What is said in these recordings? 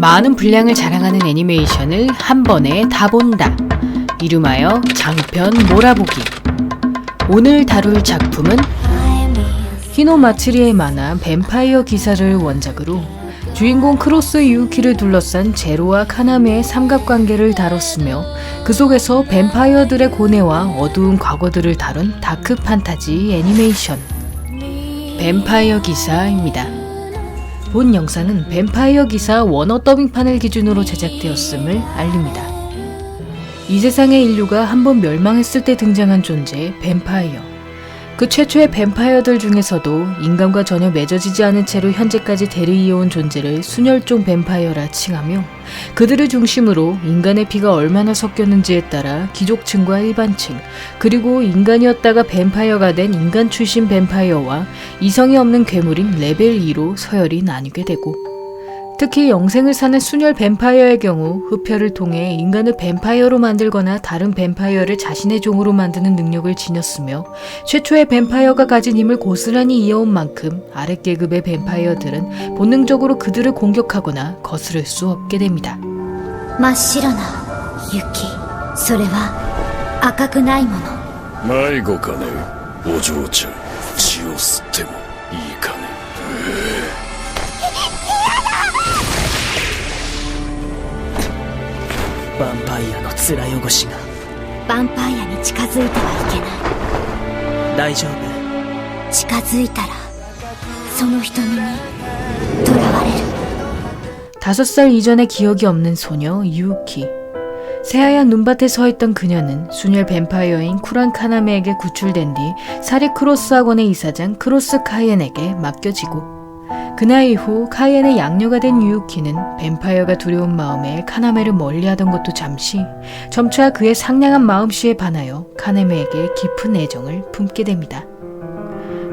많은 분량을 자랑하는 애니메이션을 한 번에 다 본다. 이름하여 장편 몰아보기. 오늘 다룰 작품은 히노마츠리의 만화 뱀파이어 기사를 원작으로 주인공 크로스 유우키를 둘러싼 제로와 카나메의 삼각관계를 다뤘으며 그 속에서 뱀파이어들의 고뇌와 어두운 과거들을 다룬 다크 판타지 애니메이션 뱀파이어 기사입니다. 본 영상은 뱀파이어 기사 원어 더빙판을 기준으로 제작되었음을 알립니다. 이 세상의 인류가 한번 멸망했을 때 등장한 존재 뱀파이어. 그 최초의 뱀파이어들 중에서도 인간과 전혀 맺어지지 않은 채로 현재까지 대리이어온 존재를 순혈종 뱀파이어라 칭하며 그들을 중심으로 인간의 피가 얼마나 섞였는지에 따라 귀족층과 일반층, 그리고 인간이었다가 뱀파이어가 된 인간 출신 뱀파이어와 이성이 없는 괴물인 레벨 2로 서열이 나뉘게 되고, 특히 영생을 사는 순혈 뱀파이어의 경우 흡혈을 통해 인간을 뱀파이어로 만들거나 다른 뱀파이어를 자신의 종으로 만드는 능력을 지녔으며 최초의 뱀파이어가 가진 힘을 고스란히 이어온 만큼 아랫계급의 뱀파이어들은 본능적으로 그들을 공격하거나 거스를 수 없게 됩니다. 真っ白な雪、それは赤くないもの。迷子かね、お嬢ちゃん。血を吸ってもいいかね。ヴァンパイアの面汚しが。ヴァンパイアに近づいてはいけない。大丈夫。近づいたらその瞳に囚われる。 5살 이전의 기억이 없는 소녀 유우키. 새하얀 눈밭에 서있던 그녀는 순혈 뱀파이어인 쿠란 카나메에게 구출된 뒤 사리 크로스 학원의 이사장 크로스 카이엔에게 맡겨지고, 그날 이후 카이엔의 양녀가 된 유우키는 뱀파이어가 두려운 마음에 카나메를 멀리하던 것도 잠시 점차 그의 상냥한 마음씨에 반하여 카나메에게 깊은 애정을 품게 됩니다.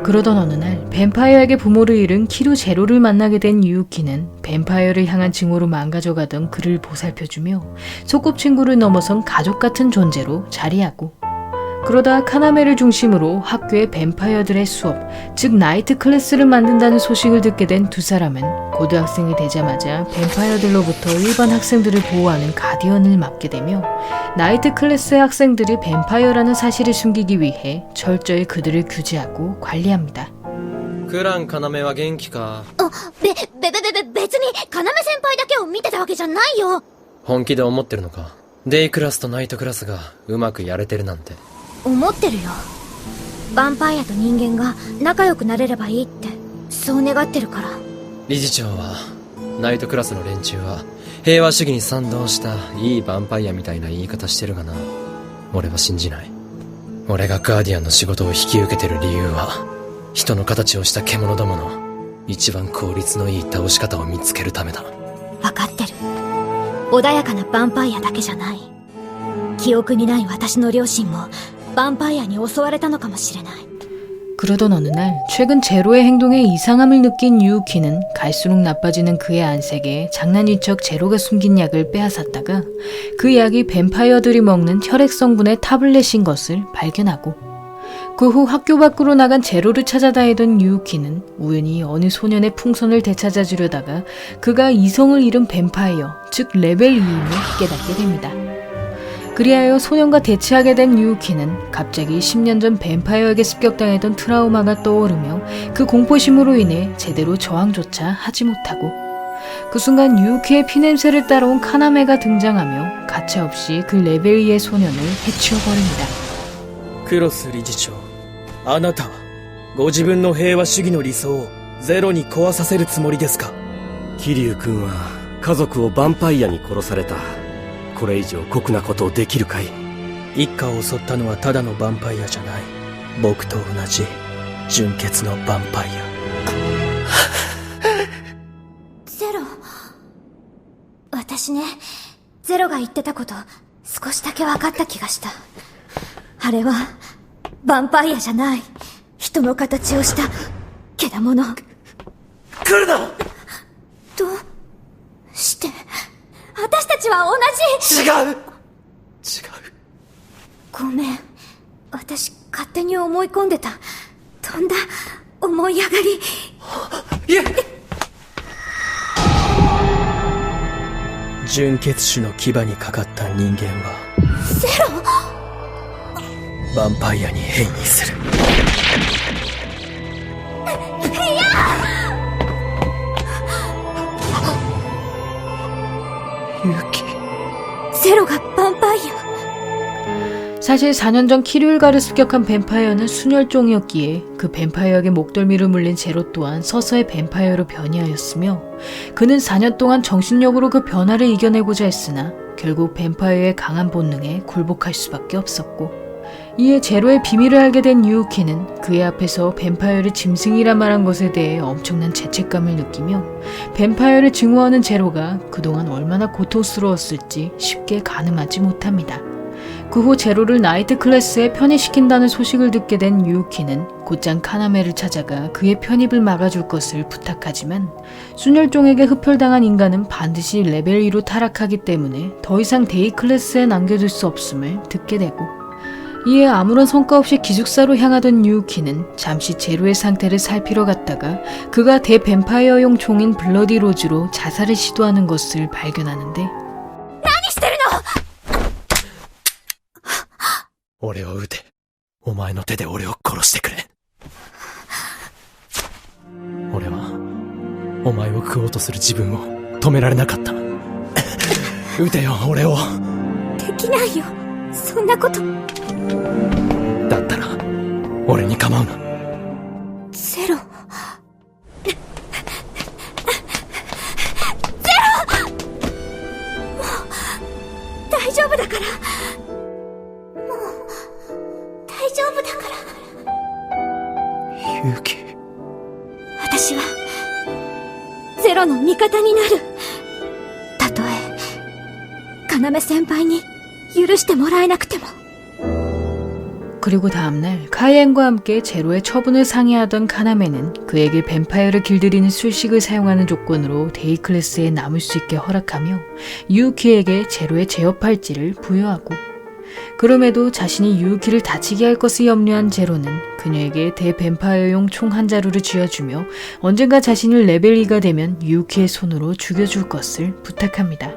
그러던 어느 날 뱀파이어에게 부모를 잃은 키루 제로를 만나게 된 유우키는 뱀파이어를 향한 증오로 망가져가던 그를 보살펴주며 소꿉친구를 넘어선 가족 같은 존재로 자리하고, 그러다 카나메를 중심으로 학교의 뱀파이어들의 수업, 즉 나이트 클래스를 만든다는 소식을 듣게 된 두 사람은 고등학생이 되자마자 뱀파이어들로부터 일반 학생들을 보호하는 가디언을 맡게 되며 나이트 클래스의 학생들이 뱀파이어라는 사실을 숨기기 위해 철저히 그들을 규제하고 관리합니다. クラン要は元気か。別に要先輩だけを見てたわけじゃないよ。本気で思ってるのか。デイクラスとナイトクラスがうまくやれてるなんて。思ってるよ。ヴァンパイアと人間が仲良くなれればいいって、そう願ってるから。理事長はナイトクラスの連中は平和主義に賛同したいいヴァンパイアみたいな言い方してるがな。俺は信じない。俺がガーディアンの仕事を引き受けてる理由は人の形をした獣どもの一番効率のいい倒し方を見つけるためだ。わかってる。穏やかなヴァンパイアだけじゃない。記憶にない私の両親もヴァンパイアに襲われたのかもしれない。 그러던 어느 날 최근 제로의 행동에 이상함을 느낀 유우키는 갈수록 나빠지는 그의 안색에 장난인 척 제로가 숨긴 약을 빼앗았다가 그 약이 뱀파이어들이 먹는 혈액 성분의 타블렛인 것을 발견하고, 그 후 학교 밖으로 나간 제로를 찾아다니던 유우키는 우연히 어느 소년의 풍선을 되찾아주려다가 그가 이성을 잃은 뱀파이어, 즉 레벨 2임을 깨닫게 됩니다. 그리하여 소년과 대치하게 된 유우키는 갑자기 10년 전 뱀파이어에게 습격당했던 트라우마가 떠오르며 그 공포심으로 인해 제대로 저항조차 하지 못하고, 그 순간 유우키의 피냄새를 따라온 카나메가 등장하며 가차없이 그 레벨 2의 소년을 해치워버립니다. クロス理事長、あなたはご自分の平和主義の理想をゼロに壊させるつもりですか？桐生君は家族をヴァンパイアに殺された。これ以上酷なことをできるかい？一家を襲ったのはただのヴァンパイアじゃない。僕と同じ純血のヴァンパイゼロ。私ね、ゼロが言ってたこと少しだけ分かった気がした。あれはヴァンパイアじゃない。人の形をした獣。来るな！どうして私たちは同じ。違う。ごめん、私勝手に思い込んでた。とんだ思い上がり。いえ、純血種の牙にかかった人間はゼロ。ヴァンパイアに変異する。ゼロがヴァンパイア。 사실 4년 전 키류일가를 습격한 뱀파이어는 순혈종이었기에 그 뱀파이어에게 목덜미를 물린 제로 또한 서서히 뱀파이어로 변이하였으며 그는 4년 동안 정신력으로 그 변화를 이겨내고자 했으나 결국 뱀파이어의 강한 본능에 굴복할 수밖에 없었고 이에 제로의 비밀을 알게 된 유우키는 그의 앞에서 뱀파이어를 짐승이라 말한 것에 대해 엄청난 죄책감을 느끼며 뱀파이어를 증오하는 제로가 그동안 얼마나 고통스러웠을지 쉽게 가늠하지 못합니다. 그 후 제로를 나이트 클래스에 편입시킨다는 소식을 듣게 된 유우키는 곧장 카나메를 찾아가 그의 편입을 막아줄 것을 부탁하지만 순혈종에게 흡혈당한 인간은 반드시 레벨 2로 타락하기 때문에 더 이상 데이 클래스에 남겨둘 수 없음을 듣게 되고 이에 아무런 성과 없이 기숙사로 향하던 유우키는 잠시 제로의 상태를 살피러 갔다가 그가 대뱀파이어용 총인 블러디 로즈로 자살을 시도하는 것을 발견하는데 俺を撃て。お前の手で俺を殺してくれ。俺は、お前を食おうとする自分を止められなかった。撃てよ、俺を。できないよ、そんなこと。だったら、俺に構うな。ゼロ。大丈夫だから。もう大丈夫だから。勇気。私はゼロの味方になる。たとえ要先輩に許してもらえなくても。 그리고 다음날 카이엔과 함께 제로의 처분을 상의하던 카나메는 그에게 뱀파이어를 길들이는 술식을 사용하는 조건으로 데이 클래스에 남을 수 있게 허락하며 유우키에게 제로의 제어 팔찌를 부여하고 그럼에도 자신이 유우키를 다치게 할 것을 염려한 제로는 그녀에게 대뱀파이어용 총 한 자루를 쥐어주며 언젠가 자신이 레벨 2가 되면 유우키의 손으로 죽여줄 것을 부탁합니다.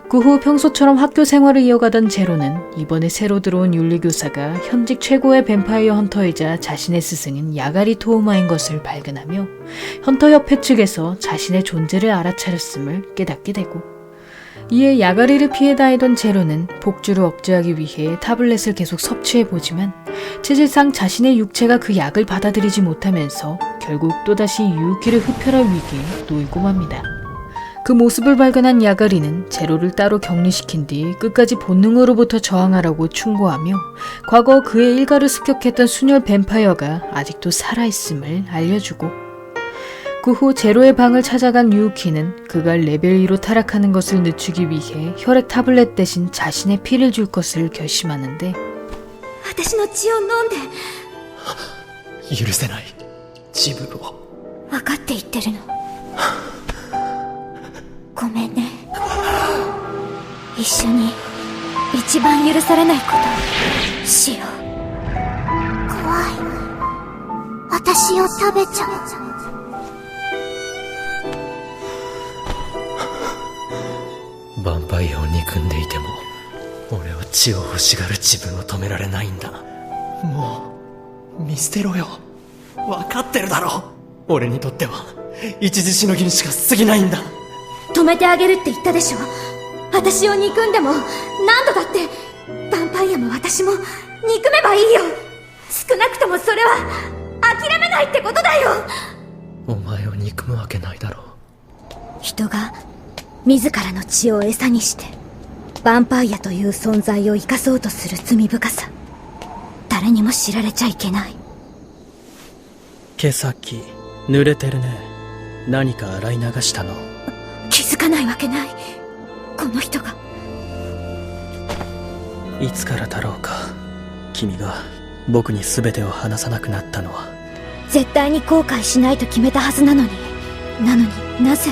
그 후 평소처럼 학교 생활을 이어가던 제로는 이번에 새로 들어온 윤리교사가 현직 최고의 뱀파이어 헌터이자 자신의 스승인 야가리 토우마인 것을 발견하며 헌터협회 측에서 자신의 존재를 알아차렸음을 깨닫게 되고 이에 야가리를 피해 다니던 제로는 폭주를 억제하기 위해 타블렛을 계속 섭취해보지만 체질상 자신의 육체가 그 약을 받아들이지 못하면서 결국 또다시 유우키를 흡혈할 위기에 놓이고 맙니다. 그 모습을 발견한 야가리는 제로를 따로 격리시킨 뒤 끝까지 본능으로부터 저항하라고 충고하며 과거 그의 일가를 습격했던 순혈 뱀파이어가 아직도 살아있음을 알려주고 그 후 제로의 방을 찾아간 유우키는 그가 레벨 2로 타락하는 것을 늦추기 위해 혈액 타블렛 대신 자신의 피를 줄 것을 결심하는데 私の血を飲んで。許せない。自分を。分かって言ってるの。ごめんね。一緒に一番許されないことしよう。怖い。私を食べちゃう。ヴァンパイアを憎んでいても、俺は血を欲しがる自分を止められないんだ。もう、見捨てろよ。わかってるだろ。俺にとっては、一時しのぎにしか過ぎないんだ。止めてあげるって言ったでしょ。私を憎んでも何度だってヴァンパイアも私も憎めばいいよ。少なくともそれは諦めないってことだよ。お前を憎むわけないだろう。人が自らの血を餌にしてヴァンパイアという存在を生かそうとする罪深さ、誰にも知られちゃいけない。毛先濡れてるね。何か洗い流したの？気づかないわけない。この人が。いつからだろうか、君が僕に全てを話さなくなったのは。絶対に後悔しないと決めたはずなのに、なぜ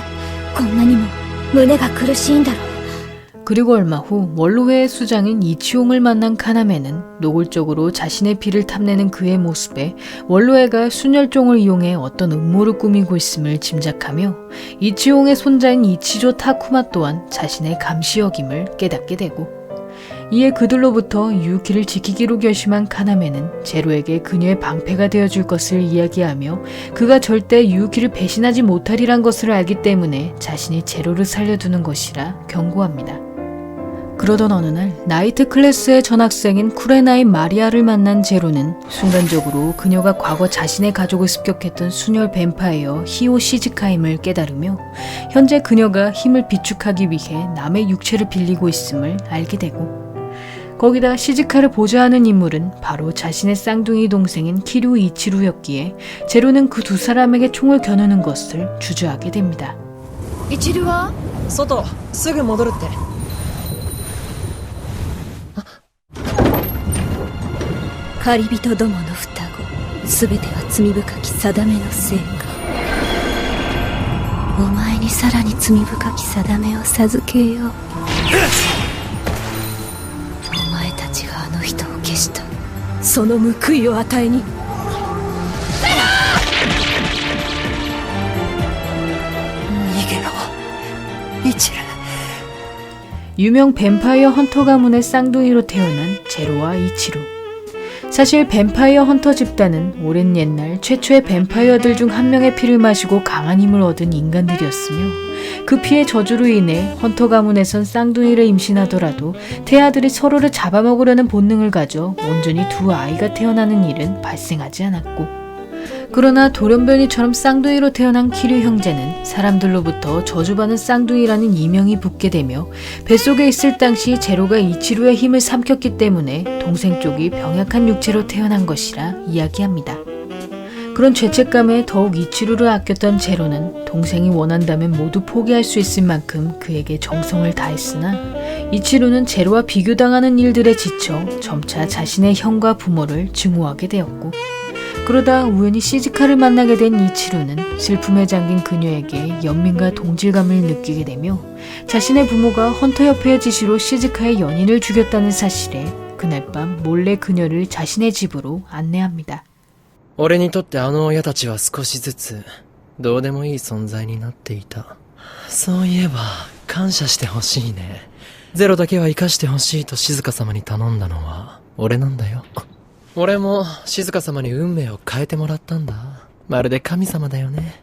こんなにも胸が苦しいんだろう。 그리고 얼마 후 원로회의 수장인 이치용을 만난 카나메는 노골적으로 자신의 피를 탐내는 그의 모습에 원로회가 순혈종을 이용해 어떤 음모를 꾸미고 있음을 짐작하며 이치용의 손자인 이치조 타쿠마 또한 자신의 감시 여김을 깨닫게 되고, 이에 그들로부터 유키를 지키기로 결심한 카나메는 제로에게 그녀의 방패가 되어줄 것을 이야기하며 그가 절대 유키를 배신하지 못하리란 것을 알기 때문에 자신이 제로를 살려두는 것이라 경고합니다. 그러던 어느 날 나이트 클래스의 전학생인 쿠레나인 마리아를 만난 제로는 순간적으로 그녀가 과거 자신의 가족을 습격했던 순혈 뱀파이어 히오 시즈카임을 깨달으며 현재 그녀가 힘을 비축하기 위해 남의 육체를 빌리고 있음을 알게 되고, 거기다 시즈카를 보좌하는 인물은 바로 자신의 쌍둥이 동생인 키류 이치루였기에 제로는 그 두 사람에게 총을 겨누는 것을 주저하게 됩니다. 一流は外すぐ戻るって。狩り人どもの双子、すべては罪深き定めのせいか。お前にさらに罪深き定めを授けよう。お前たちがあの人を消したその報いを与えに。逃げろ一流。 유명 뱀파이어 헌터 가문의 쌍둥이로 태어난 제로와 이치루. 사실 뱀파이어 헌터 집단은 오랜 옛날 최초의 뱀파이어들 중 한 명의 피를 마시고 강한 힘을 얻은 인간들이었으며, 그 피의 저주로 인해 헌터 가문에선 쌍둥이를 임신하더라도 태아들이 서로를 잡아먹으려는 본능을 가져 온전히 두 아이가 태어나는 일은 발생하지 않았고, 그러나 돌연변이처럼 쌍둥이로 태어난 키류 형제는 사람들로부터 저주받은 쌍둥이라는 이명이 붙게 되며 뱃속에 있을 당시 제로가 이치루의 힘을 삼켰기 때문에 동생 쪽이 병약한 육체로 태어난 것이라 이야기합니다. 그런 죄책감에 더욱 이치루를 아꼈던 제로는 동생이 원한다면 모두 포기할 수 있을 만큼 그에게 정성을 다했으나, 이치루는 제로와 비교당하는 일들에 지쳐 점차 자신의 형과 부모를 증오하게 되었고, 그러다 우연히 시즈카를 만나게 된 이치루는 슬픔에 잠긴 그녀에게 연민과 동질감을 느끼게 되며 자신의 부모가 헌터협회의 지시로 시즈카의 연인을 죽였다는 사실에 그날 밤 몰래 그녀를 자신의 집으로 안내합니다. 俺にとってあの親たちは少しずつどうでもいい存在になっていた。そういえば感謝してほしいね。ゼロだけは生かしてほしいと静香様に頼んだのは俺なんだよ。俺も静香様に運命を変えてもらったんだ。まるで神様だよね。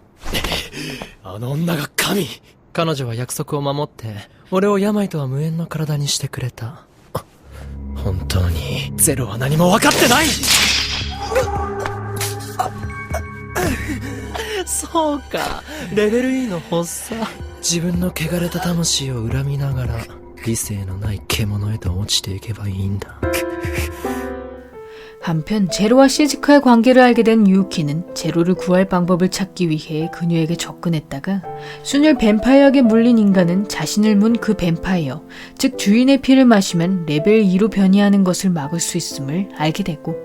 あの女が神。彼女は約束を守って俺を病とは無縁の体にしてくれた。本当にゼロは何も分かってない。そうか、レベル E の発作。自分の汚れた魂を恨みながら理性のない獣へと落ちていけばいいんだ。 한편 제로와 시즈카의 관계를 알게 된 유키는 제로를 구할 방법을 찾기 위해 그녀에게 접근했다가 순혈 뱀파이어에게 물린 인간은 자신을 문 그 뱀파이어, 즉 주인의 피를 마시면 레벨 2로 변이하는 것을 막을 수 있음을 알게 되고,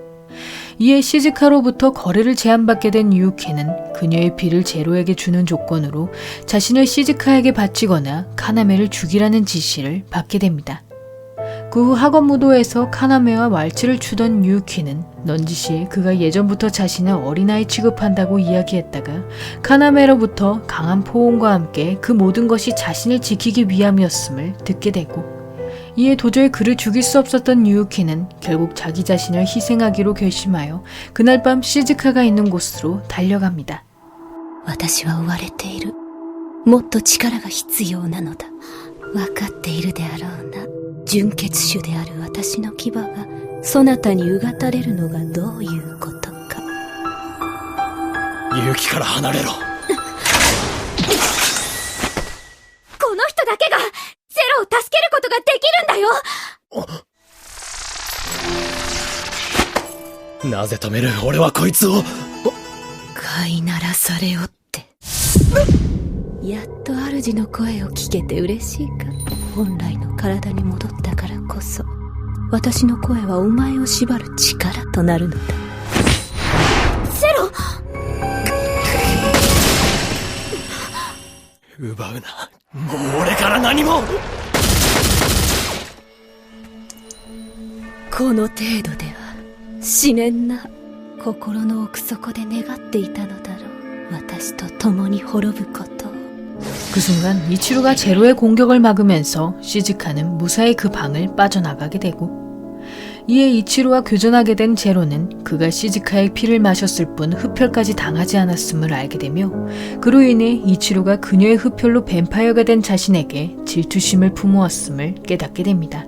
이에 시즈카로부터 거래를 제안받게 된 유키는 그녀의 피를 제로에게 주는 조건으로 자신을 시즈카에게 바치거나 카나메를 죽이라는 지시를 받게 됩니다. 그 후 학원 무도에서 카나메와 왈츠를 추던 유키는 넌지시에 그가 예전부터 자신을 어린아이 취급한다고 이야기했다가 카나메로부터 강한 포옹과 함께 그 모든 것이 자신을 지키기 위함이었음을 듣게 되고, 이에 도저히 그를 죽일 수 없었던 유키는 결국 자기 자신을 희생하기로 결심하여 그날 밤 시즈카가 있는 곳으로 달려갑니다. 私は追われている。もっと力が必要なのだ。分かっているであろうな。純血種である私の牙がそなたにうがたれるのがどういうことか。勇気から離れろ。この人だけがゼロを助けることができるんだよ。なぜ止める。俺はこいつを。飼いならされおって。やっと主の声を聞けて嬉しいか。本来の体に戻ったからこそ私の声はお前を縛る力となるのだ。ゼロ。奪うな。もう俺から何も。この程度では死ねんな。心の奥底で願っていたのだろう。私と共に滅ぶことを。 그 순간 이치로가 제로의 공격을 막으면서 시즈카는 무사히 그 방을 빠져나가게 되고, 이에 이치로와 교전하게 된 제로는 그가 시즈카의 피를 마셨을 뿐 흡혈까지 당하지 않았음을 알게 되며, 그로 인해 이치로가 그녀의 흡혈로 뱀파이어가 된 자신에게 질투심을 품어왔음을 깨닫게 됩니다.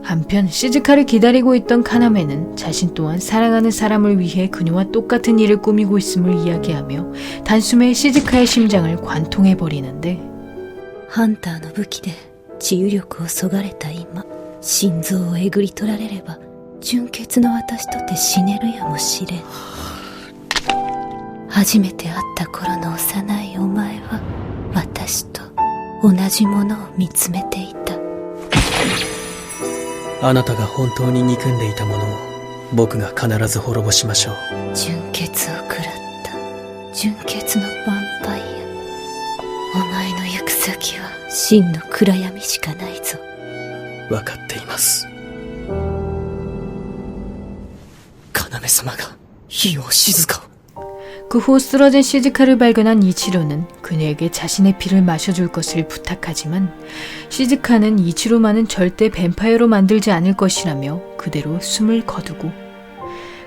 한편 시즈카를 기다리고 있던 카나메는 자신 또한 사랑하는 사람을 위해 그녀와 똑같은 일을 꾸미고 있음을 이야기하며 단숨에 시즈카의 심장을 관통해버리는데, ハンターの武器で治癒力をそがれた今、心臓をえぐり取られれば純潔の私とて死ねるやもしれん。初めて会った頃の幼いお前は私と同じものを見つめていた。あなたが本当に憎んでいたものを僕が必ず滅ぼしましょう。純潔を食らった純潔のヴァンパイア。お前の行く先は真の暗闇しかないぞ。分かっています。要様が火を静かを。 그 후 쓰러진 시즈카를 발견한 이치로는 그녀에게 자신의 피를 마셔줄 것을 부탁하지만, 시즈카는 이치로만은 절대 뱀파이어로 만들지 않을 것이라며 그대로 숨을 거두고,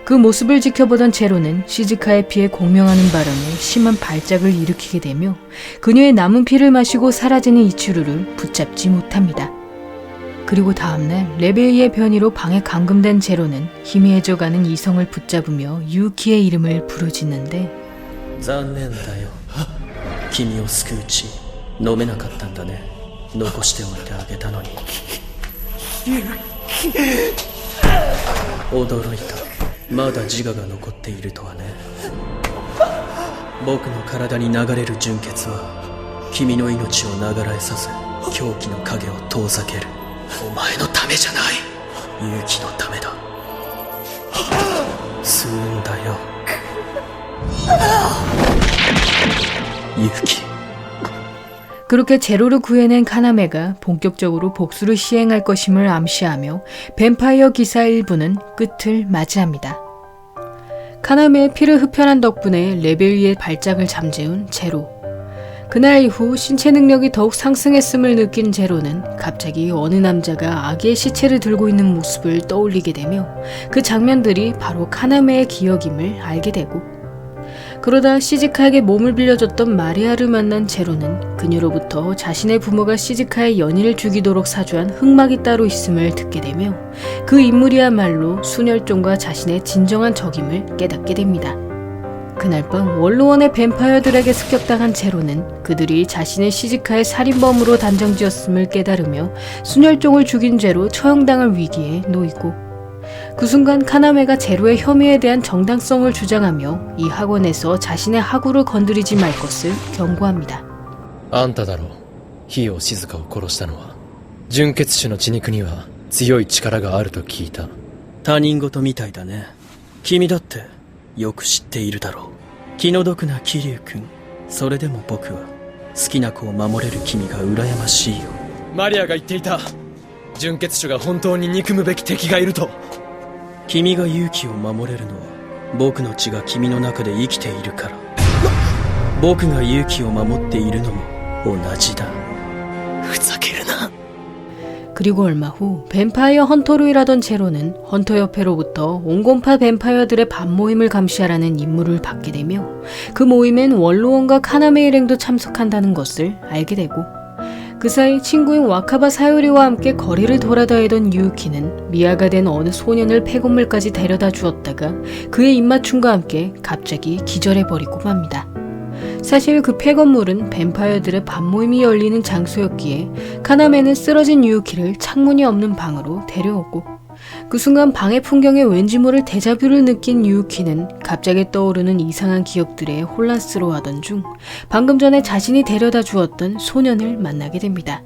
그 모습을 지켜보던 제로는 시즈카의 피에 공명하는 바람에 심한 발작을 일으키게 되며 그녀의 남은 피를 마시고 사라지는 이치로를 붙잡지 못합니다. 그리고 다음날 레베이의 변이로 방에 감금된 제로는 희미해져가는 이성을 붙잡으며 유키의 이름을 부르짖는데, 残念だよ。君を救う血飲めなかったんだね。残しておいてあげたのに。驚いた。まだ自我が残っているとはね。僕の体に流れる純血は君の命を流らえさせ、狂気の影を遠ざける。お前のためじゃない。勇気のためだ。吸うんだよ。勇気。 그렇게 제로를 구해낸 카나메가 본격적으로 복수를 시행할 것임을 암시하며 뱀파이어 기사 일부는 끝을 맞이합니다. 카나메의 피를 흡혈한 덕분에 레벨 2의 발작을 잠재운 제로. 그날 이후 신체 능력이 더욱 상승했음을 느낀 제로는 갑자기 어느 남자가 아기의 시체를 들고 있는 모습을 떠올리게 되며 그 장면들이 바로 카나메의 기억임을 알게 되고, 그러다 시즈카에게 몸을 빌려줬던 마리아를 만난 제로는 그녀로부터 자신의 부모가 시즈카의 연인을 죽이도록 사주한 흑막이 따로 있음을 듣게 되며 그 인물이야말로 순혈종과 자신의 진정한 적임을 깨닫게 됩니다. 그날 밤 원로원의 뱀파이어들에게 습격당한 제로는 그들이 자신의 시즈카의 살인범으로 단정지었음을 깨달으며 순혈종을 죽인 죄로 처형당할 위기에 놓이고, 그 순간 카나메가 제로의 혐의에 대한 정당성을 주장하며 이 학원에서 자신의 학우를 건드리지 말 것을 경고합니다. あんただろう。火を静かを殺したのは。純血種の血肉には強い力があると聞いた。他人事みたいだね。君だってよく知っているだろう。気の毒な桐生君。それでも僕は好きな子を守れる君が羨ましいよ。マリアが言っていた。純血種が本当に憎むべき敵がいると。君が勇気を守れるのは僕の血が君の中で生きているから。僕が勇気を守っているのも同じだ。ふざけるな。 그리고 얼마 후 뱀파이어 헌터로 일하던 제로는 헌터 협회로부터 온곰파 뱀파이어들의 밤모임을 감시하라는 임무를 받게 되며 그 모임엔 원로원과 카나메 일행도 참석한다는 것을 알게 되고, 그 사이 친구인 와카바 사요리와 함께 거리를 돌아다니던 유우키는 미아가 된 어느 소년을 폐건물까지 데려다 주었다가 그의 입맞춤과 함께 갑자기 기절해버리고 맙니다. 사실 그 폐건물은 뱀파이어들의 밤모임이 열리는 장소였기에 카나메는 쓰러진 유우키를 창문이 없는 방으로 데려오고, 그 순간 방의 풍경에 왠지 모를 데자뷰를 느낀 유우키는 갑자기 떠오르는 이상한 기억들에 혼란스러워하던 중 방금 전에 자신이 데려다 주었던 소년을 만나게 됩니다.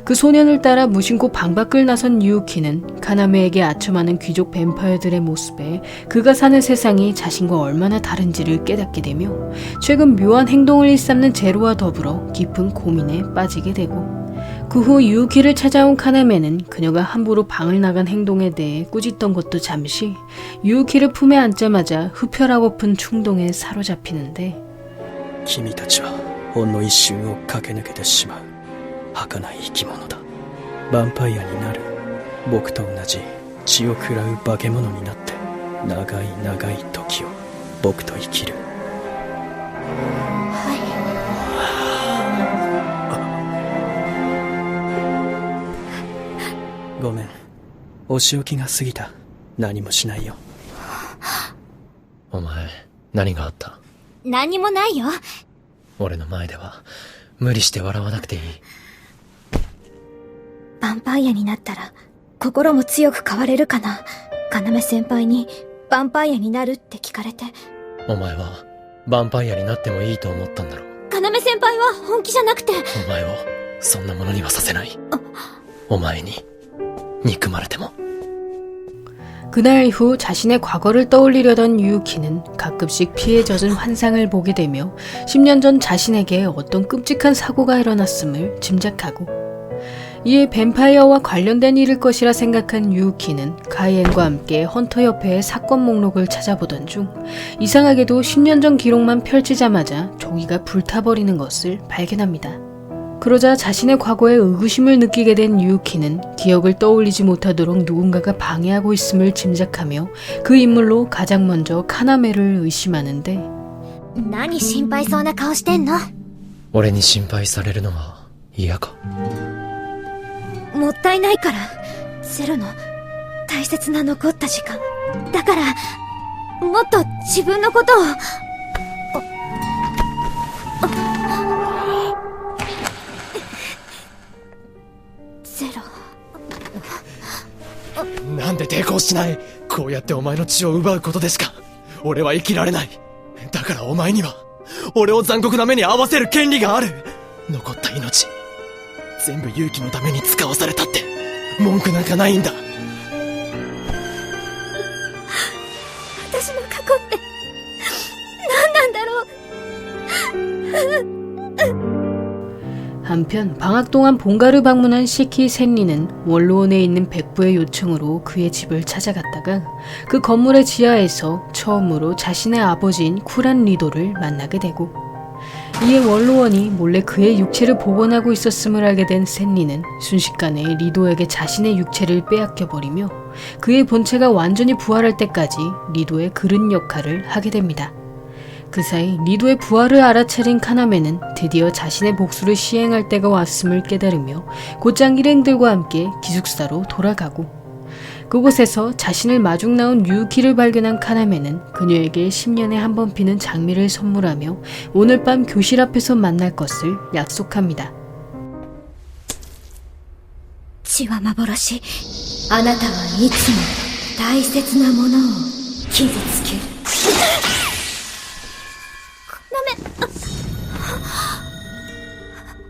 그 소년을 따라 무심코 방 밖을 나선 유우키는 카나메에게 아첨하는 귀족 뱀파이어들의 모습에 그가 사는 세상이 자신과 얼마나 다른지를 깨닫게 되며 최근 묘한 행동을 일삼는 제로와 더불어 깊은 고민에 빠지게 되고, 그 후 유우키를 찾아온 카나메는 그녀가 함부로 방을 나간 행동에 대해 꾸짖던 것도 잠시 유우키를 품에 안자마자 흡혈하고픈 충동에 사로잡히는데 君たちはほんの一瞬を駆け抜けてしまう儚い生き物だ。ヴァンパイアになる僕と同じ血を喰らう化け物になって長い長い時を僕と生きる。ごめん、お仕置きが過ぎた。何もしないよ。お前、何があった？何もないよ。俺の前では、無理して笑わなくていい。ヴァンパイアになったら、心も強く変われるかな。要先輩に、ヴァンパイアになるって聞かれて。お前は、ヴァンパイアになってもいいと思ったんだろう。要先輩は本気じゃなくて。お前を、そんなものにはさせない。お前に、憎まれても。 그날 이후 자신의 과거를 떠올리려던 유우키는 가끔씩 피에 젖은 환상을 보게 되며 10년 전 자신에게 어떤 끔찍한 사고가 일어났음을 짐작하고 이에 뱀파이어와 관련된 일일 것이라 생각한 유우키는 가이엔과 함께 헌터 협회의 사건 목록을 찾아보던 중 이상하게도 10년 전 기록만 펼치자마자 종이가 불타버리는 것을 발견합니다. 그러자 자신의 과거에 의구심을 느끼게 된 유우키는 기억을 떠올리지 못하도록 누군가가 방해하고 있음을 짐작하며 그 인물로 가장 먼저 카나메를 의심하는데 何心配そうな顔してんの？俺に心配されるのは嫌か？もったいないから。ゼロの大切な残った時間。だから、もっと自分のことを。ゼロ。なんで抵抗しない？こうやってお前の血を奪うことでしか俺は生きられない。だからお前には俺を残酷な目に遭わせる権利がある。残った命全部勇気のために使わされたって文句なんかないんだ。私の過去って何なんだろう。 한편 방학 동안 본가를 방문한 시키 샌리는 원로원에 있는 백부의 요청으로 그의 집을 찾아갔다가 그 건물의 지하에서 처음으로 자신의 아버지인 쿨한 리도를 만나게 되고 이에 원로원이 몰래 그의 육체를 복원하고 있었음을 알게 된 샌리는 순식간에 리도에게 자신의 육체를 빼앗겨버리며 그의 본체가 완전히 부활할 때까지 리도의 그른 역할을 하게 됩니다. 그 사이 리도의 부활을 알아차린 카나메는 드디어 자신의 복수를 시행할 때가 왔음을 깨달으며 곧장 일행들과 함께 기숙사로 돌아가고 그곳에서 자신을 마중 나온 유우키를 발견한 카나메는 그녀에게 10년에 한 번 피는 장미를 선물하며 오늘 밤 교실 앞에서 만날 것을 약속합니다. 血は幻。あなたはいつも大切なものを傷つける。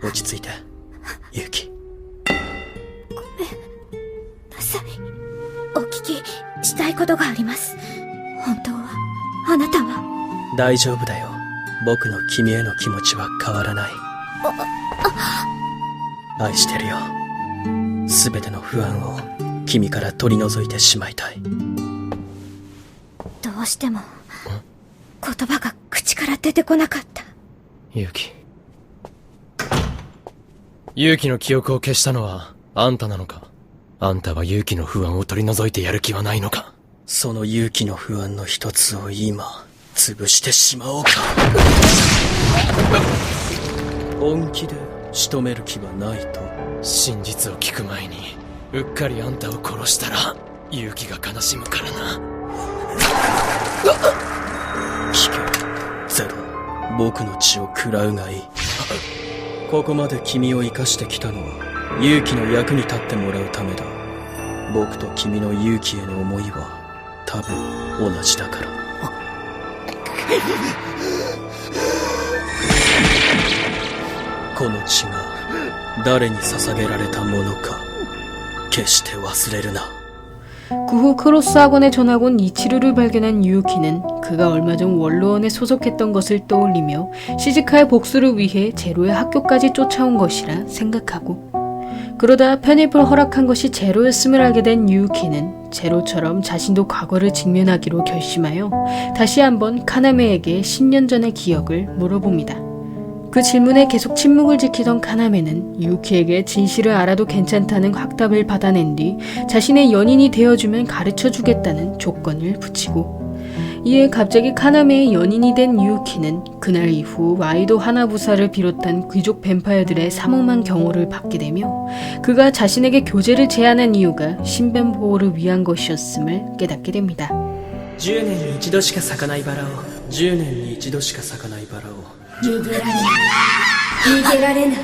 落ち着いて、ユウキ。なさい。お聞きしたいことがあります。本当は、あなたは。大丈夫だよ。僕の君への気持ちは変わらない。愛してるよ。すべての不安を君から取り除いてしまいたい。どうしても、言葉が口から出てこなかった。勇気。勇気の記憶を消したのはあんたなのか？あんたは勇気の不安を取り除いてやる気はないのか？その勇気の不安の一つを今潰してしまおうか。本気で仕留める気はないと？真実を聞く前にうっかりあんたを殺したら勇気が悲しむからな。聞け、ゼロ。僕の血を食らうがいい。ここまで君を生かしてきたのは勇気の役に立ってもらうためだ。僕と君の勇気への思いは多分同じだから。この血が誰に捧げられたものか決して忘れるな。 그 후 크로스 학원에 전학 온 이치루를 발견한 유우키는 그가 얼마 전 원로원에 소속했던 것을 떠올리며 시즈카의 복수를 위해 제로의 학교까지 쫓아온 것이라 생각하고 그러다 편입을 허락한 것이 제로였음을 알게 된 유우키는 제로처럼 자신도 과거를 직면하기로 결심하여 다시 한번 카나메에게 10년 전의 기억을 물어봅니다. 그 질문에 계속 침묵을 지키던 카나메는 유우키에게 진실을 알아도 괜찮다는 확답을 받아낸 뒤 자신의 연인이 되어주면 가르쳐주겠다는 조건을 붙이고, 이에 갑자기 카나메의 연인이 된 유우키는 그날 이후 와이도 하나부사를 비롯한 귀족 뱀파이어들의 삼엄한 경호를 받게 되며 그가 자신에게 교제를 제안한 이유가 신변 보호를 위한 것이었음을 깨닫게 됩니다. 10年に一度しか咲かないバラを10年に一度しか咲かないバラを逃げられない逃げられない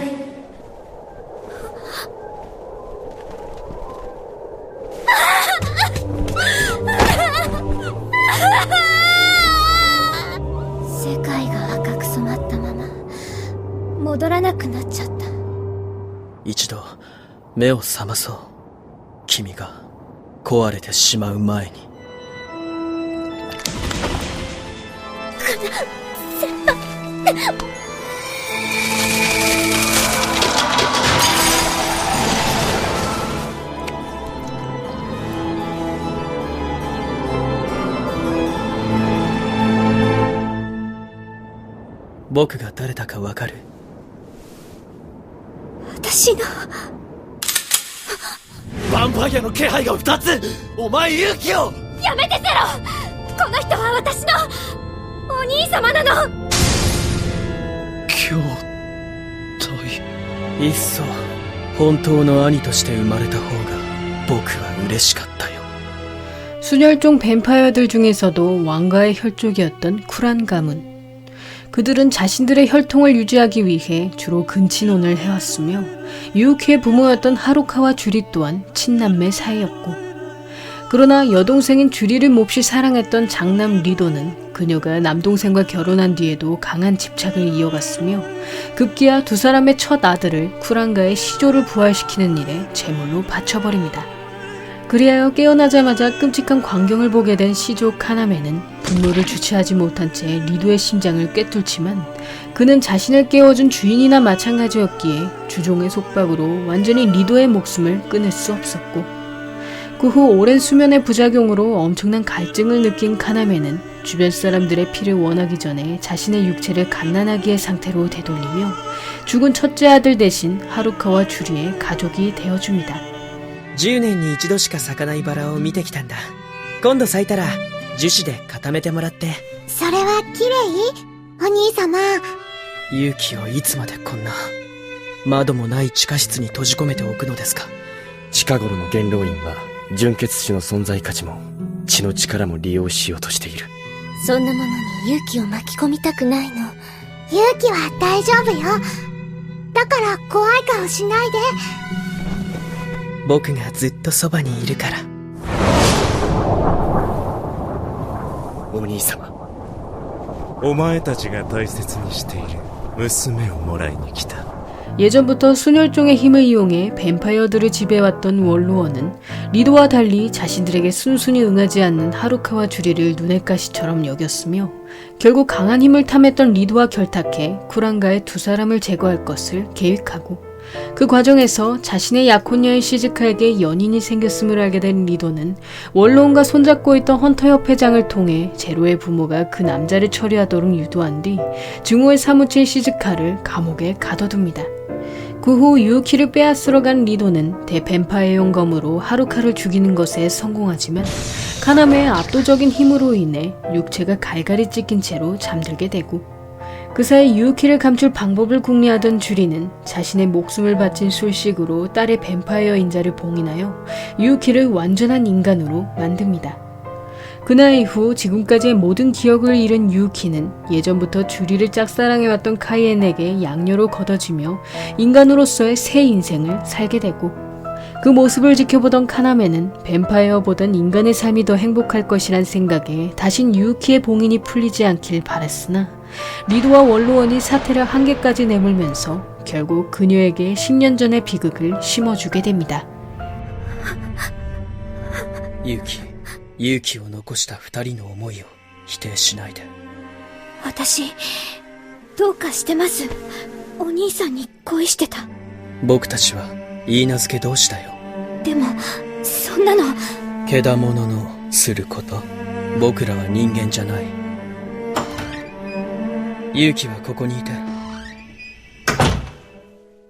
世界が赤く染まったまま戻らなくなっちゃった。一度目を覚まそう。君が壊れてしまう前に。僕が誰だかわかる？私のヴァンパイアの気配が2つ。お前勇気を。やめてゼロ。この人は私のお兄様なの。兄弟。いっそ本当の兄として生まれた方が僕は嬉しかったよ。 순혈종 뱀파이어들 중에서도 왕가의 혈족이었던 쿨한 가문. 그들은 자신들의 혈통을 유지하기 위해 주로 근친혼을 해왔으며 유우키의 부모였던 하루카와 주리 또한 친남매 사이였고, 그러나 여동생인 주리를 몹시 사랑했던 장남 리도는 그녀가 남동생과 결혼한 뒤에도 강한 집착을 이어갔으며 급기야 두 사람의 첫 아들을 쿨한가의 시조를 부활시키는 일에 제물로 바쳐버립니다. 그리하여 깨어나자마자 끔찍한 광경을 보게 된 시조 카나메는 분노를 주체하지 못한 채 리도의 심장을 꿰뚫지만 그는 자신을 깨워준 주인이나 마찬가지였기에 주종의 속박으로 완전히 리도의 목숨을 끊을 수 없었고, 그 후 오랜 수면의 부작용으로 엄청난 갈증을 느낀 카나메는 주변 사람들의 피를 원하기 전에 자신의 육체를 갓난아기의 상태로 되돌리며 죽은 첫째 아들 대신 하루카와 주리의 가족이 되어줍니다. 10年に一度しか咲かないバラを見てきたんだ。今度咲いたら樹脂で固めてもらって。それは綺麗？お兄様。勇気をいつまでこんな窓もない地下室に閉じ込めておくのですか？近頃の元老院は純血種の存在価値も血の力も利用しようとしている。そんなものに勇気を巻き込みたくないの。勇気は大丈夫よ。だから怖い顔しないで。僕がずっとそばにいるから。お兄様、お前たちが大切にしている娘をもらいに来た。 예전부터 순혈종의 힘을 이용해 뱀파이어들을 지배해왔던 원로원은 리도와 달리 자신들에게 순순히 응하지 않는 하루카와 주리를 눈의 가시처럼 여겼으며 결국 강한 힘을 탐했던 리도와 결탁해 쿨한가의 두 사람을 제거할 것을 계획하고, 그 과정에서 자신의 약혼녀인 시즈카에게 연인이 생겼음을 알게 된 리도는 원로원과 손잡고 있던 헌터 협회장을 통해 제로의 부모가 그 남자를 처리하도록 유도한 뒤 증오에 사무친 시즈카를 감옥에 가둬둡니다. 그 후 유우키를 빼앗으러 간 리도는 대뱀파이어용 검으로 하루카를 죽이는 것에 성공하지만 카나메의 압도적인 힘으로 인해 육체가 갈갈이 찢긴 채로 잠들게 되고, 그 사이 유우키를 감출 방법을 궁리하던 주리는 자신의 목숨을 바친 술식으로 딸의 뱀파이어 인자를 봉인하여 유우키를 완전한 인간으로 만듭니다. 그날 이후 지금까지의 모든 기억을 잃은 유우키는 예전부터 주리를 짝사랑해왔던 카이엔에게 양녀로 걷어지며 인간으로서의 새 인생을 살게 되고, 그 모습을 지켜보던 카나메는 뱀파이어보단 인간의 삶이 더 행복할 것이란 생각에 다신 유우키의 봉인이 풀리지 않길 바랐으나 리도와 원로원이 사태를 한계까지 내몰면서 결국 그녀에게 10년 전의 비극을 심어주게 됩니다. 勇気を残した二人の思いを否定しないで。私どうかしてます。お兄さんに恋してた。僕たちは言い名付け同士だよ。でも、そんなの。けだもののすること。僕らは人間じゃない。勇気はここにいて。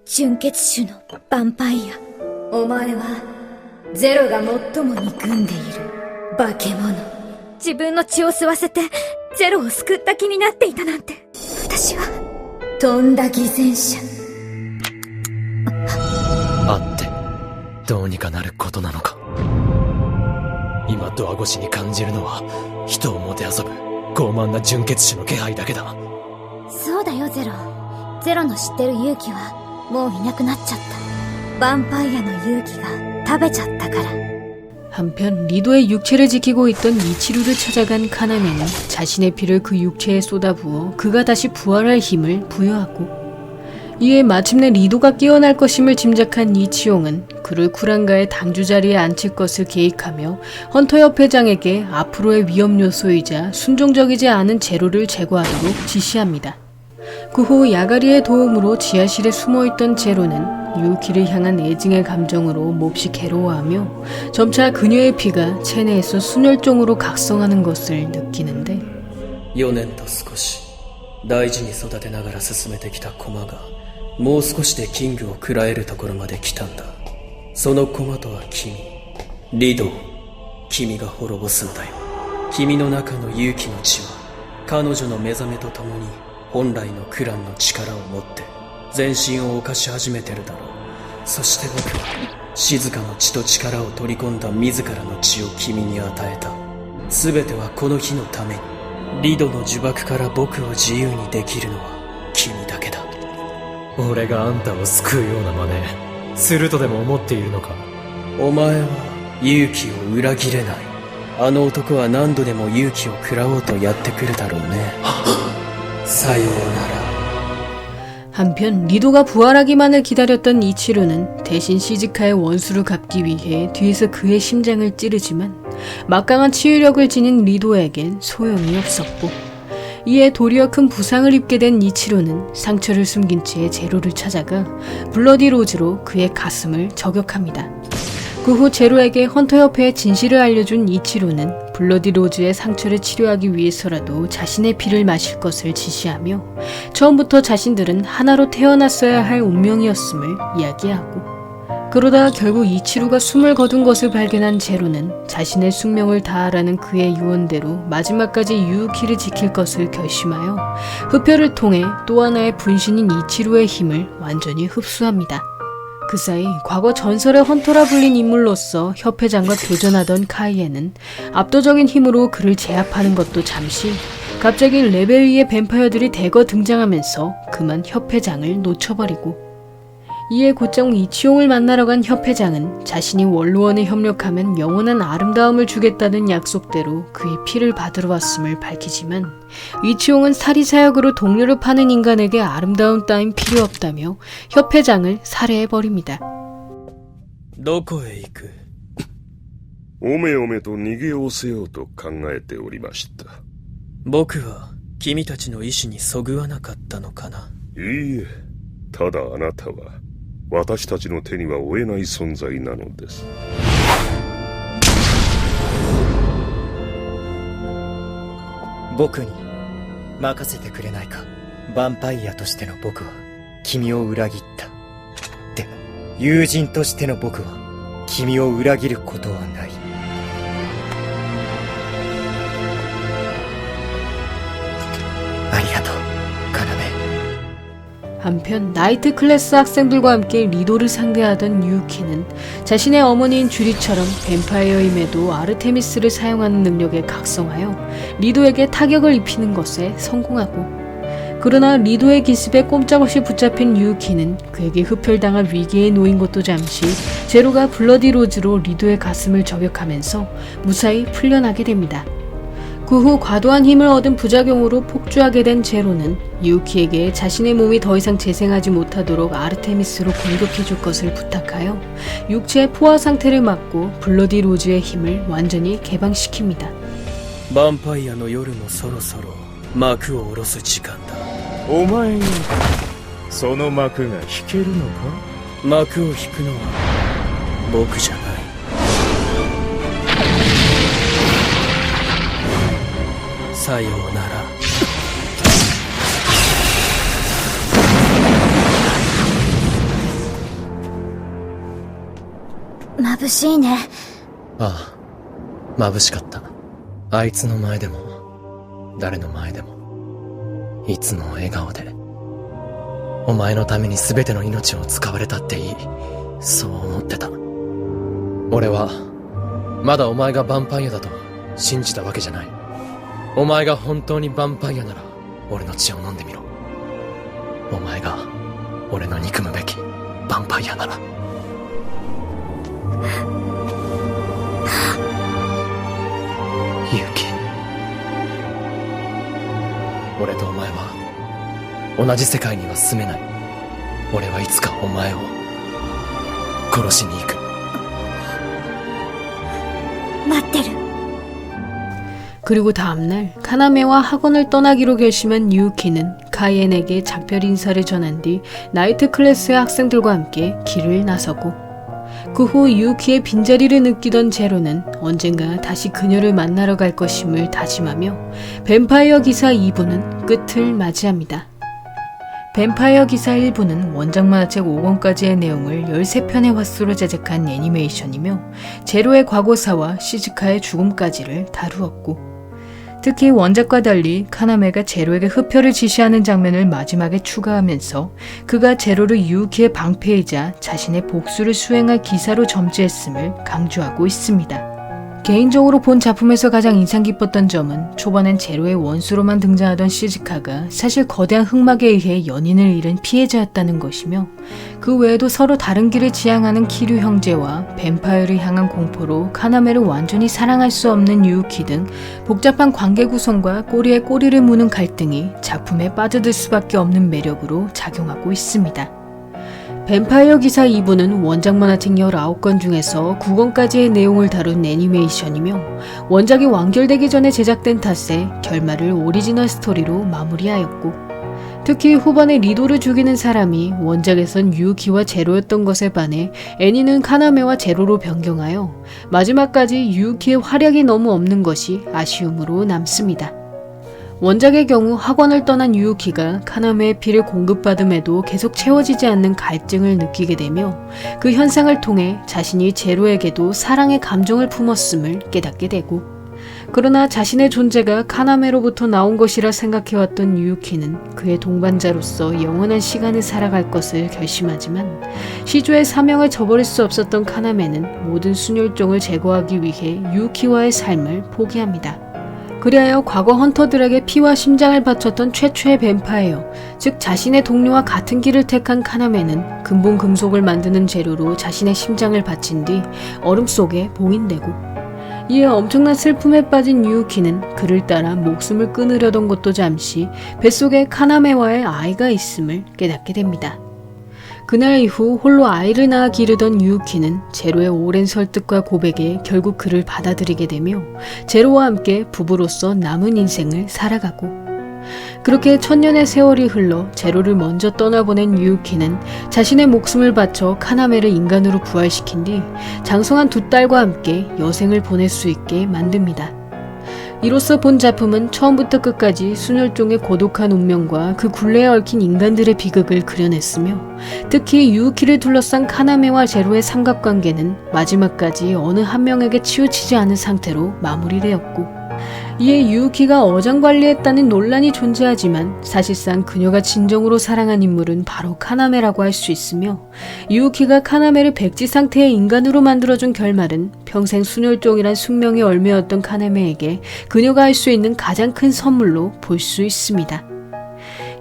純血種のヴァンパイア。お前は、ゼロが最も憎んでいる化け物。自分の血を吸わせて、ゼロを救った気になっていたなんて。私は、とんだ偽善者。あって、どうにかなることなのか。今ドア越しに感じるのは、人をもてあそぶ傲慢な純血種の気配だけだ。そうだよ、ゼロ。ゼロの知ってる勇気は、もういなくなっちゃった。ヴァンパイアの勇気が食べちゃったから。 한편 리도의 육체를 지키고 있던 이치루를 찾아간 카나미는 자신의 피를 그 육체에 쏟아부어 그가 다시 부활할 힘을 부여하고, 이에 마침내 리도가 깨어날 것임을 짐작한 이치용은 그를 쿠란가의 당주 자리에 앉힐 것을 계획하며 헌터협 회장에게 앞으로의 위험 요소이자 순종적이지 않은 제로를 제거하도록 지시합니다. 그 후 야가리의 도움으로 지하실에 숨어있던 제로는 유키를 향한 애증의 감정으로 몹시 괴로워하며 점차 그녀의 피가 체내에서 순혈종으로 각성하는 것을 느끼는데, 4年と少し大事に育てながら進めてきた駒がもう少しでキングを喰らえるところまで来たんだ。その駒とは君、リドー。君が滅ぼすんだよ。君の中の勇気の血は彼女の目覚めとともに本来のクランの力を持って全身を侵し始めてるだろう。そして僕は静かの血と力を取り込んだ自らの血を君に与えた。全てはこの日のために。リドの呪縛から僕を自由にできるのは君だけだ。俺があんたを救うような真似するとでも思っているのか。お前は勇気を裏切れない。あの男は何度でも勇気を食らおうとやってくるだろうね。さようなら。 한편 리도가 부활하기만을 기다렸던 이치루는 대신 시즈카의 원수를 갚기 위해 뒤에서 그의 심장을 찌르지만 막강한 치유력을 지닌 리도에겐 소용이 없었고, 이에 도리어 큰 부상을 입게 된 이치루는 상처를 숨긴 채 제로를 찾아가 블러디 로즈로 그의 가슴을 저격합니다. 그 후 제로에게 헌터협회의 진실을 알려준 이치루는 블러디 로즈의 상처를 치료하기 위해서라도 자신의 피를 마실 것을 지시하며 처음부터 자신들은 하나로 태어났어야 할 운명이었음을 이야기하고, 그러다 결국 이치루가 숨을 거둔 것을 발견한 제로는 자신의 숙명을 다하라는 그의 유언대로 마지막까지 유우키를 지킬 것을 결심하여 흡혈을 통해 또 하나의 분신인 이치루의 힘을 완전히 흡수합니다. 그 사이 과거 전설의 헌터라 불린 인물로서 협회장과 교전하던 카이에는 압도적인 힘으로 그를 제압하는 것도 잠시, 갑자기 레벨 2의 뱀파이어들이 대거 등장하면서 그만 협회장을 놓쳐버리고, 이에 곧장 이치용을 만나러 간 협회장은 자신이 원로원에 협력하면 영원한 아름다움을 주겠다는 약속대로 그의 피를 받으러 왔음을 밝히지만, 이치용은 사리사욕으로 동료를 파는 인간에게 아름다움 따윈 필요 없다며 협회장을 살해해버립니다. どこへ行く？おめおめと逃げおせようと考えておりました。僕は君たちの意志にそぐわなかったのかな。いいえ、ただあなたは私たちの手には負えない存在なのです。僕に任せてくれないか。ヴァンパイアとしての僕は君を裏切った。でも友人としての僕は君を裏切ることはない。ありがとう、カナメ。 한편 나이트 클래스 학생들과 함께 리도를 상대하던 유키는 자신의 어머니인 주리처럼 뱀파이어임에도 아르테미스를 사용하는 능력에 각성하여 리도에게 타격을 입히는 것에 성공하고, 그러나 리도의 기습에 꼼짝없이 붙잡힌 유키는 그에게 흡혈당할 위기에 놓인 것도 잠시 제로가 블러디 로즈로 리도의 가슴을 저격하면서 무사히 풀려나게 됩니다. 그 후 과도한 힘을 얻은 부작용으로 폭주하게 된 제로는 유키에게 자신의 몸이 더 이상 재생하지 못하도록 아르테미스로 공격해줄 것을 부탁하여 육체의 포화 상태를 막고 블러디 로즈의 힘을 완전히 개방시킵니다. ヴァンパイアの夜もそろそろ幕を下ろす時間だ。お前にその幕が引けるのか？幕を引くのは僕じゃない。さようなら。眩しいね。ああ、眩しかった。あいつの前でも、誰の前でも、いつも笑顔で。お前のために全ての命を使われたっていい。そう思ってた。俺は、まだお前がヴァンパイアだと信じたわけじゃない。お前が本当にヴァンパイアなら、俺の血を飲んでみろ。お前が、俺の憎むべきヴァンパイアなら。勇気。俺とお前は同じ世界には住めない。俺はいつかお前を殺しに行く。待ってる。 그리고 다음날 카나메와 학원을 떠나기로 결심한 유키는 카이엔에게 작별 인사를 전한 뒤 나이트 클래스의 학생들과 함께 길을 나서고, 그 후 유키의 빈자리를 느끼던 제로는 언젠가 다시 그녀를 만나러 갈 것임을 다짐하며 뱀파이어 기사 2부는 끝을 맞이합니다. 뱀파이어 기사 1부는 원작 만화책 5권까지의 내용을 13편의 화수로 제작한 애니메이션이며 제로의 과거사와 시즈카의 죽음까지를 다루었고, 특히 원작과 달리 카나메가 제로에게 흡혈을 지시하는 장면을 마지막에 추가하면서 그가 제로를 유키의 방패이자 자신의 복수를 수행할 기사로 점지했음을 강조하고 있습니다. 개인적으로 본 작품에서 가장 인상 깊었던 점은 초반엔 제로의 원수로만 등장하던 시즈카가 사실 거대한 흑막에 의해 연인을 잃은 피해자였다는 것이며, 그 외에도 서로 다른 길을 지향하는 키류 형제와 뱀파이어를 향한 공포로 카나메를 완전히 사랑할 수 없는 유키 등 복잡한 관계 구성과 꼬리에 꼬리를 무는 갈등이 작품에 빠져들 수밖에 없는 매력으로 작용하고 있습니다. 뱀파이어 기사 2부는 원작 만화책 19권 중에서 9권까지의 내용을 다룬 애니메이션이며, 원작이 완결되기 전에 제작된 탓에 결말을 오리지널 스토리로 마무리하였고, 특히 후반에 리도를 죽이는 사람이 원작에선 유키와 제로였던 것에 반해 애니는 카나메와 제로로 변경하여 마지막까지 유키의 활약이 너무 없는 것이 아쉬움으로 남습니다. 원작의 경우 학원을 떠난 유키가 카나메의 피를 공급받음에도 계속 채워지지 않는 갈증을 느끼게 되며, 그 현상을 통해 자신이 제로에게도 사랑의 감정을 품었음을 깨닫게 되고, 그러나 자신의 존재가 카나메로부터 나온 것이라 생각해왔던 유키는 그의 동반자로서 영원한 시간을 살아갈 것을 결심하지만, 시조의 사명을 저버릴 수 없었던 카나메는 모든 순혈종을 제거하기 위해 유키와의 삶을 포기합니다. 그리하여 과거 헌터들에게 피와 심장을 바쳤던 최초의 뱀파이어, 즉 자신의 동료와 같은 길을 택한 카나메는 근본 금속을 만드는 재료로 자신의 심장을 바친 뒤 얼음 속에 봉인되고, 이에 엄청난 슬픔에 빠진 유키는 그를 따라 목숨을 끊으려던 것도 잠시 뱃속에 카나메와의 아이가 있음을 깨닫게 됩니다. 그날 이후 홀로 아이를 낳아 기르던 유키는 제로의 오랜 설득과 고백에 결국 그를 받아들이게 되며 제로와 함께 부부로서 남은 인생을 살아가고, 그렇게 천년의 세월이 흘러 제로를 먼저 떠나보낸 유키는 자신의 목숨을 바쳐 카나메를 인간으로 부활시킨 뒤 장성한 두 딸과 함께 여생을 보낼 수 있게 만듭니다. 이로써 본 작품은 처음부터 끝까지 순혈종의 고독한 운명과 그 굴레에 얽힌 인간들의 비극을 그려냈으며, 특히 유키를 둘러싼 카나메와 제로의 삼각관계는 마지막까지 어느 한 명에게 치우치지 않은 상태로 마무리되었고, 이에 유키가 어장관리했다는 논란이 존재하지만 사실상 그녀가 진정으로 사랑한 인물은 바로 카나메라고 할 수 있으며, 유키가 카나메를 백지 상태의 인간으로 만들어준 결말은 평생 순혈종이란 숙명의 얼매였던 카나메에게 그녀가 할 수 있는 가장 큰 선물로 볼 수 있습니다.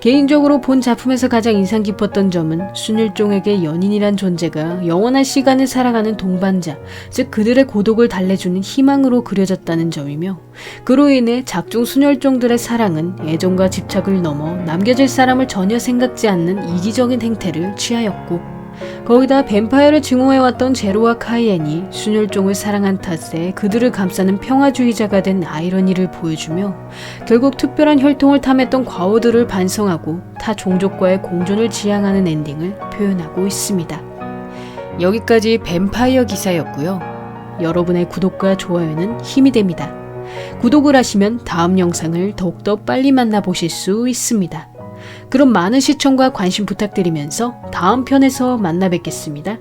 개인적으로 본 작품에서 가장 인상 깊었던 점은 순혈종에게 연인이란 존재가 영원한 시간을 살아가는 동반자, 즉 그들의 고독을 달래주는 희망으로 그려졌다는 점이며, 그로 인해 작중 순혈종들의 사랑은 애정과 집착을 넘어 남겨질 사람을 전혀 생각지 않는 이기적인 행태를 취하였고, 거기다 뱀파이어를 증오해왔던 제로와 카이엔이 순혈종을 사랑한 탓에 그들을 감싸는 평화주의자가 된 아이러니를 보여주며, 결국 특별한 혈통을 탐했던 과오들을 반성하고 타 종족과의 공존을 지향하는 엔딩을 표현하고 있습니다. 여기까지 뱀파이어 기사였고요. 여러분의 구독과 좋아요는 힘이 됩니다. 구독을 하시면 다음 영상을 더욱더 빨리 만나보실 수 있습니다. 그럼 많은 시청과 관심 부탁드리면서 다음 편에서 만나 뵙겠습니다.